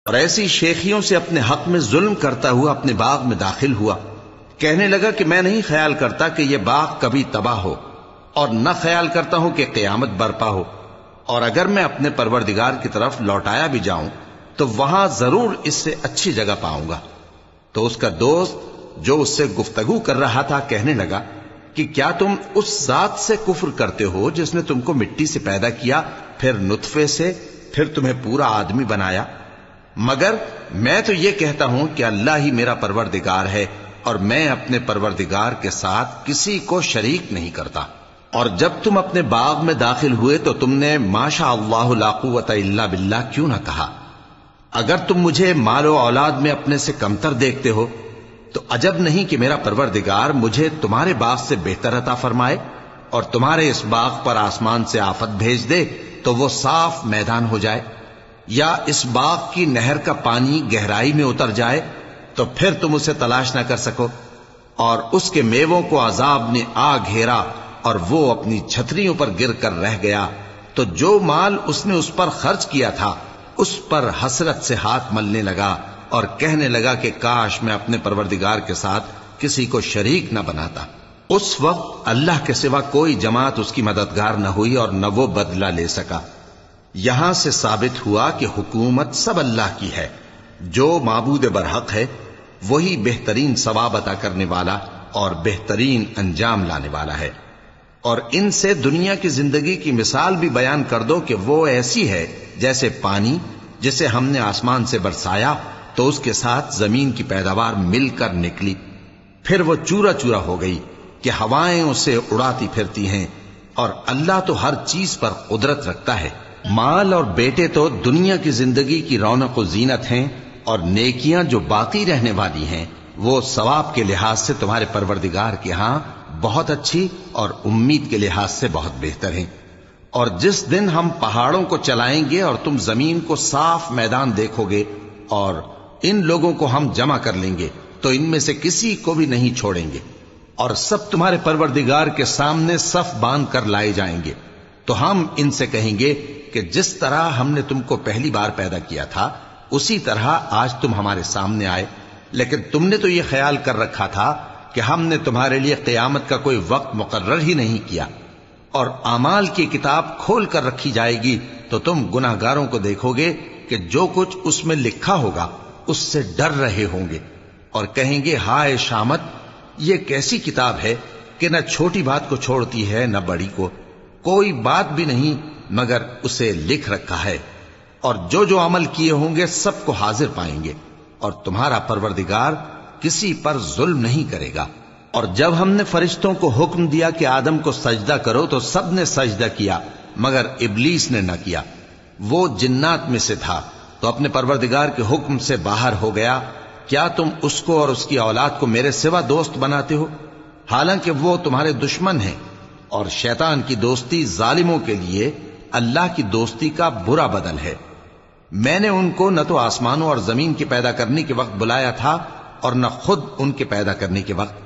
اور ایسی شیخیوں سے اپنے حق میں ظلم کرتا ہوا اپنے باغ میں داخل ہوا۔ کہنے لگا کہ میں نہیں خیال کرتا کہ یہ باغ کبھی تباہ ہو، اور نہ خیال کرتا ہوں کہ قیامت برپا ہو، اور اگر میں اپنے پروردگار کی طرف لوٹایا بھی جاؤں تو وہاں ضرور اس سے اچھی جگہ پاؤں گا۔ تو اس کا دوست جو اس سے گفتگو کر رہا تھا کہنے لگا کہ کیا تم اس ذات سے کفر کرتے ہو جس نے تم کو مٹی سے پیدا کیا، پھر نطفے سے، پھر تمہیں پورا آدمی بنایا؟ مگر میں تو یہ کہتا ہوں کہ اللہ ہی میرا پروردگار ہے، اور میں اپنے پروردگار کے ساتھ کسی کو شریک نہیں کرتا۔ اور جب تم اپنے باغ میں داخل ہوئے تو تم نے ماشاء اللہ لا قوت الا باللہ کیوں نہ کہا؟ اگر تم مجھے مال و اولاد میں اپنے سے کمتر دیکھتے ہو تو عجب نہیں کہ میرا پروردگار مجھے تمہارے باغ سے بہتر عطا فرمائے، اور تمہارے اس باغ پر آسمان سے آفت بھیج دے تو وہ صاف میدان ہو جائے، یا اس باغ کی نہر کا پانی گہرائی میں اتر جائے تو پھر تم اسے تلاش نہ کر سکو، اور اس کے میووں کو عذاب نے آ گھیرا اور وہ اپنی چھتریوں پر گر کر رہ گیا، تو جو مال اس نے اس پر خرچ کیا تھا اس پر حسرت سے ہاتھ ملنے لگا اور کہنے لگا کہ کاش میں اپنے پروردگار کے ساتھ کسی کو شریک نہ بناتا۔ اس وقت اللہ کے سوا کوئی جماعت اس کی مددگار نہ ہوئی اور نہ وہ بدلہ لے سکا۔ یہاں سے ثابت ہوا کہ حکومت سب اللہ کی ہے، جو معبود برحق ہے وہی بہترین ثواب عطا کرنے والا اور بہترین انجام لانے والا ہے۔ اور ان سے دنیا کی زندگی کی مثال بھی بیان کر دو کہ وہ ایسی ہے جیسے پانی جسے ہم نے آسمان سے برسایا تو اس کے ساتھ زمین کی پیداوار مل کر نکلی، پھر وہ چورا چورا ہو گئی کہ ہوائیں اسے اڑاتی پھرتی ہیں، اور اللہ تو ہر چیز پر قدرت رکھتا ہے۔ مال اور بیٹے تو دنیا کی زندگی کی رونق و زینت ہیں، اور نیکیاں جو باقی رہنے والی ہیں وہ ثواب کے لحاظ سے تمہارے پروردگار کے ہاں بہت اچھی اور امید کے لحاظ سے بہت بہتر ہیں۔ اور جس دن ہم پہاڑوں کو چلائیں گے اور تم زمین کو صاف میدان دیکھو گے، اور ان لوگوں کو ہم جمع کر لیں گے تو ان میں سے کسی کو بھی نہیں چھوڑیں گے، اور سب تمہارے پروردگار کے سامنے صف باندھ کر لائے جائیں گے، تو ہم ان سے کہیں گے کہ جس طرح ہم نے تم کو پہلی بار پیدا کیا تھا اسی طرح آج تم ہمارے سامنے آئے، لیکن تم نے تو یہ خیال کر رکھا تھا کہ ہم نے تمہارے لیے قیامت کا کوئی وقت مقرر ہی نہیں کیا، اور اعمال کی کتاب کھول کر رکھی جائے گی تو تم گناہگاروں کو دیکھو گے کہ جو کچھ اس میں لکھا ہوگا اس سے ڈر رہے ہوں گے، اور کہیں گے ہائے شامت، یہ کیسی کتاب ہے کہ نہ چھوٹی بات کو چھوڑتی ہے نہ بڑی کو، کوئی بات بھی نہیں مگر اسے لکھ رکھا ہے، اور جو جو عمل کیے ہوں گے سب کو حاضر پائیں گے، اور تمہارا پروردگار کسی پر ظلم نہیں کرے گا۔ اور جب ہم نے فرشتوں کو حکم دیا کہ آدم کو سجدہ کرو تو سب نے سجدہ کیا مگر ابلیس نے نہ کیا، وہ جنات میں سے تھا تو اپنے پروردگار کے حکم سے باہر ہو گیا۔ کیا تم اس کو اور اس کی اولاد کو میرے سوا دوست بناتے ہو، حالانکہ وہ تمہارے دشمن ہیں، اور شیطان کی دوستی ظالموں کے لیے اللہ کی دوستی کا برا بدل ہے۔ میں نے ان کو نہ تو آسمانوں اور زمین کے پیدا کرنے کے وقت بلایا تھا اور نہ خود ان کے پیدا کرنے کے وقت،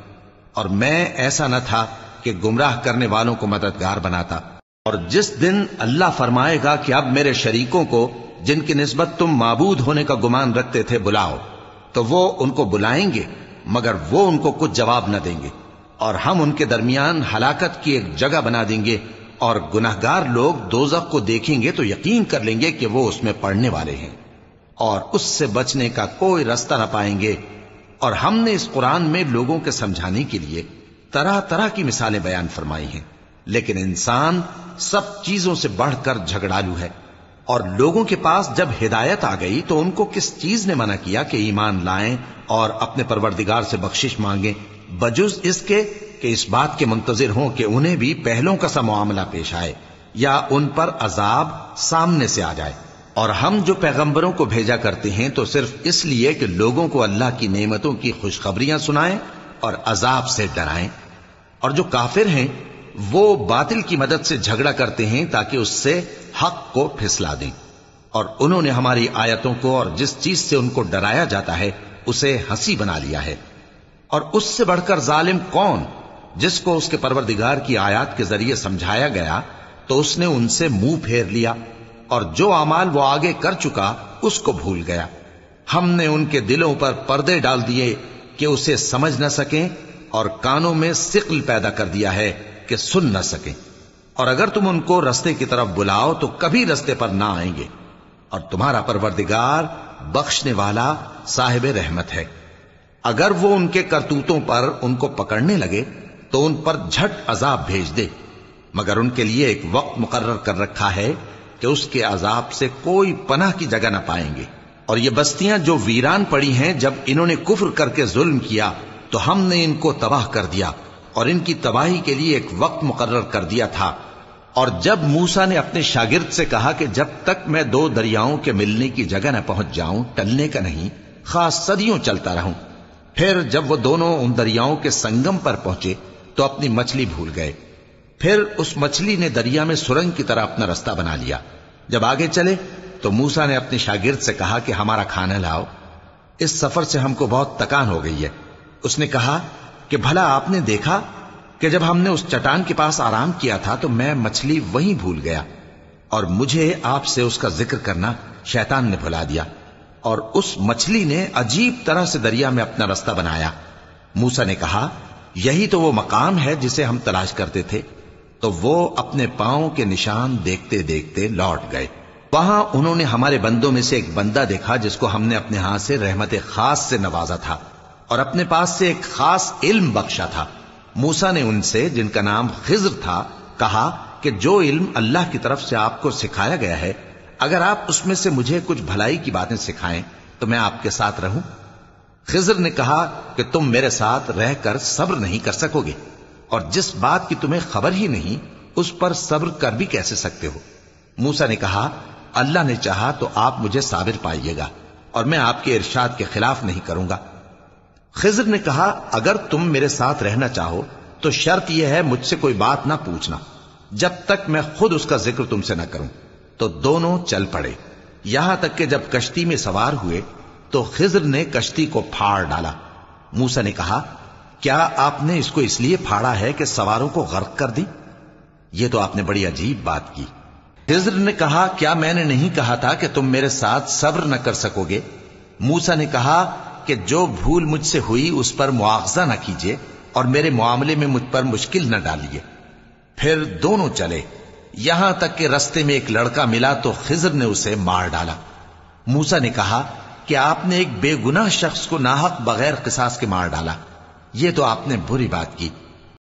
اور میں ایسا نہ تھا کہ گمراہ کرنے والوں کو مددگار بناتا۔ اور جس دن اللہ فرمائے گا کہ اب میرے شریکوں کو جن کی نسبت تم معبود ہونے کا گمان رکھتے تھے بلاؤ، تو وہ ان کو بلائیں گے مگر وہ ان کو کچھ جواب نہ دیں گے، اور ہم ان کے درمیان ہلاکت کی ایک جگہ بنا دیں گے، اور گناہگار لوگ دوزخ کو دیکھیں گے تو یقین کر لیں گے کہ وہ اس میں پڑنے والے ہیں، اور اس سے بچنے کا کوئی راستہ نہ پائیں گے۔ اور ہم نے اس قرآن میں لوگوں کے سمجھانے کے لیے طرح طرح کی مثالیں بیان فرمائی ہیں، لیکن انسان سب چیزوں سے بڑھ کر جھگڑالو ہے، اور لوگوں کے پاس جب ہدایت آ گئی تو ان کو کس چیز نے منع کیا کہ ایمان لائیں اور اپنے پروردگار سے بخشش مانگیں، بجز اس کے کہ اس بات کے منتظر ہوں کہ انہیں بھی پہلوں کا سا معاملہ پیش آئے یا ان پر عذاب سامنے سے آ جائے۔ اور ہم جو پیغمبروں کو بھیجا کرتے ہیں تو صرف اس لیے کہ لوگوں کو اللہ کی نعمتوں کی خوشخبریاں سنائیں اور عذاب سے ڈرائیں، اور جو کافر ہیں وہ باطل کی مدد سے جھگڑا کرتے ہیں تاکہ اس سے حق کو پھسلا دیں، اور انہوں نے ہماری آیتوں کو اور جس چیز سے ان کو ڈرایا جاتا ہے اسے ہنسی بنا لیا ہے۔ اور اس سے بڑھ کر ظالم کون، جس کو اس کے پروردگار کی آیات کے ذریعے سمجھایا گیا تو اس نے ان سے منہ پھیر لیا، اور جو اعمال وہ آگے کر چکا اس کو بھول گیا۔ ہم نے ان کے دلوں پر پردے ڈال دیے کہ اسے سمجھ نہ سکیں، اور کانوں میں ثقل پیدا کر دیا ہے کہ سن نہ سکیں، اور اگر تم ان کو رستے کی طرف بلاؤ تو کبھی رستے پر نہ آئیں گے، اور تمہارا پروردگار بخشنے والا صاحب رحمت ہے۔ اگر وہ ان کے کرتوتوں پر ان کو پکڑنے لگے تو ان پر جھٹ عذاب بھیج دے، مگر ان کے لیے ایک وقت مقرر کر رکھا ہے کہ اس کے عذاب سے کوئی پناہ کی جگہ نہ پائیں گے۔ اور یہ بستیاں جو ویران پڑی ہیں، جب انہوں نے کفر کر کے ظلم کیا تو ہم نے ان کو تباہ کر دیا اور ان کی تباہی کے لیے ایک وقت مقرر کر دیا تھا۔ اور جب موسیٰ نے اپنے شاگرد سے کہا کہ جب تک میں دو دریاؤں کے ملنے کی جگہ نہ پہنچ جاؤں ٹلنے کا نہیں، خاص صدیوں چلتا رہوں، پھر جب وہ دونوں ان دریاؤں کے سنگم پر پہنچے تو اپنی مچھلی بھول گئے۔ پھر اس مچھلی نے دریا میں سرنگ کی طرح اپنا رستہ بنا لیا۔ جب آگے چلے تو موسیٰ نے اپنے شاگرد سے کہا کہ ہمارا کھانا لاؤ، اس سفر سے ہم کو بہت تکان ہو گئی ہے۔ اس نے کہا کہ بھلا آپ نے دیکھا کہ جب ہم نے اس چٹان کے پاس آرام کیا تھا تو میں مچھلی وہیں بھول گیا، اور مجھے آپ سے اس کا ذکر کرنا شیطان نے بھلا دیا، اور اس مچھلی نے عجیب طرح سے دریا میں اپنا رستہ بنایا۔ موسیٰ نے کہا یہی تو وہ مقام ہے جسے ہم تلاش کرتے تھے۔ تو وہ اپنے پاؤں کے نشان دیکھتے دیکھتے لوٹ گئے۔ وہاں انہوں نے ہمارے بندوں میں سے ایک بندہ دیکھا جس کو ہم نے اپنے ہاتھ سے رحمت خاص سے نوازا تھا اور اپنے پاس سے ایک خاص علم بخشا تھا۔ موسیٰ نے ان سے، جن کا نام خضر تھا، کہا کہ جو علم اللہ کی طرف سے آپ کو سکھایا گیا ہے، اگر آپ اس میں سے مجھے کچھ بھلائی کی باتیں سکھائیں تو میں آپ کے ساتھ رہوں۔ خضر نے کہا کہ تم میرے ساتھ رہ کر صبر نہیں کر سکو گے، اور جس بات کی تمہیں خبر ہی نہیں اس پر صبر کر بھی کیسے سکتے ہو؟ موسیٰ نے کہا اللہ نے چاہا تو آپ مجھے صابر پائیے گا، اور میں آپ کے ارشاد کے خلاف نہیں کروں گا۔ خضر نے کہا اگر تم میرے ساتھ رہنا چاہو تو شرط یہ ہے مجھ سے کوئی بات نہ پوچھنا جب تک میں خود اس کا ذکر تم سے نہ کروں۔ تو دونوں چل پڑے، یہاں تک کہ جب کشتی میں سوار ہوئے تو خضر نے کشتی کو پھاڑ ڈالا۔ موسیٰ نے کہا کیا آپ نے اس کو اس لیے پھاڑا ہے کہ سواروں کو غرق کر دی؟ یہ تو آپ نے بڑی عجیب بات کی۔ خضر نے کہا کیا میں نے نہیں کہا تھا کہ تم میرے ساتھ صبر نہ کر سکو گے؟ موسیٰ نے کہا کہ جو بھول مجھ سے ہوئی اس پر مواخذہ نہ کیجیے اور میرے معاملے میں مجھ پر مشکل نہ ڈالیے۔ پھر دونوں چلے، یہاں تک کہ رستے میں ایک لڑکا ملا تو خضر نے اسے مار ڈالا۔ موسیٰ نے کہا کہ آپ نے ایک بے گناہ شخص کو ناحق بغیر قصاص کے مار ڈالا، یہ تو آپ نے بری بات کی۔